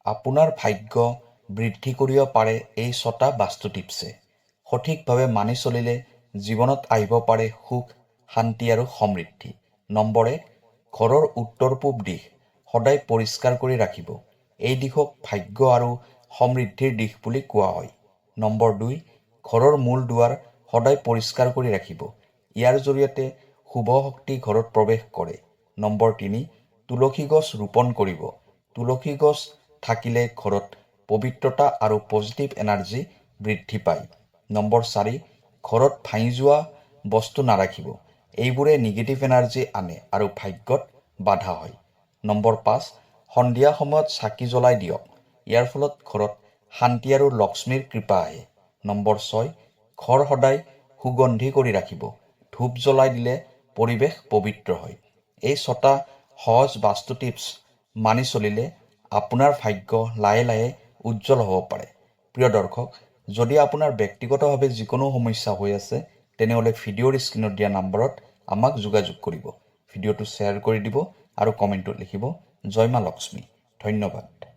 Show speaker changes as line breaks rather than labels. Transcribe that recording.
আপোনাৰ ভাগ্য বৃদ্ধি কৰিব পাৰে এই 6টা বাস্তু টিপছে। সঠিকভাৱে মানি চলিলে জীৱনত আহিব পাৰে সুখ, শান্তি আৰু সমৃদ্ধি। নম্বৰ 1, ঘৰৰ উত্তৰ পূব দিশ সদায় পৰিষ্কাৰ কৰি ৰাখিব। এই দিশক ভাগ্য আৰু সমৃদ্ধিৰ দিশ বুলি কোৱা হয়। নম্বৰ 2, ঘৰৰ মূল দুৱাৰ সদায় পৰিষ্কাৰ কৰি ৰাখিব। ইয়াৰ জৰিয়তে শুভ শক্তি ঘৰত প্ৰৱেশ কৰে। নম্বৰ 3, তুলসী গছ ৰোপণ কৰিব। তুলসী গছ থাকিলে ঘৰত পবিত্ৰতা আৰু পজিটিভ এনাৰ্জি বৃদ্ধি পায়। নম্বৰ 4, ঘৰত ভাঙি যোৱা বস্তু নাৰাখিব। এইবোৰে নিগেটিভ এনাৰ্জি আনে আৰু ভাগ্যত বাধা হয়। নম্বৰ 5, সন্ধিয়া সময়ত চাকি জ্বলাই দিয়ক। ইয়াৰ ফলত ঘৰত শান্তি আৰু লক্ষ্মীৰ কৃপা আহে। নম্বৰ 6, ঘৰ সদায় সুগন্ধি কৰি ৰাখিব। ধূপ জ্বলাই দিলে পৰিৱেশ পবিত্ৰ হয়। এই 6টা সহজ বাস্তু টিপছ মানি চলিলে আপোনাৰ ভাগ্য লাহে লাহে উজ্জ্বল হ'ব পাৰে। প্ৰিয় দৰ্শক, যদি আপোনাৰ ব্যক্তিগতভাৱে যিকোনো সমস্যা হৈ আছে তেনেহ'লে ভিডিঅ'ৰ স্ক্ৰীনত দিয়া নম্বৰত আমাক যোগাযোগ কৰিব। ভিডিঅ'টো শ্বেয়াৰ কৰি দিব আৰু কমেণ্টত লিখিব জয় মা লক্ষ্মী। ধন্যবাদ।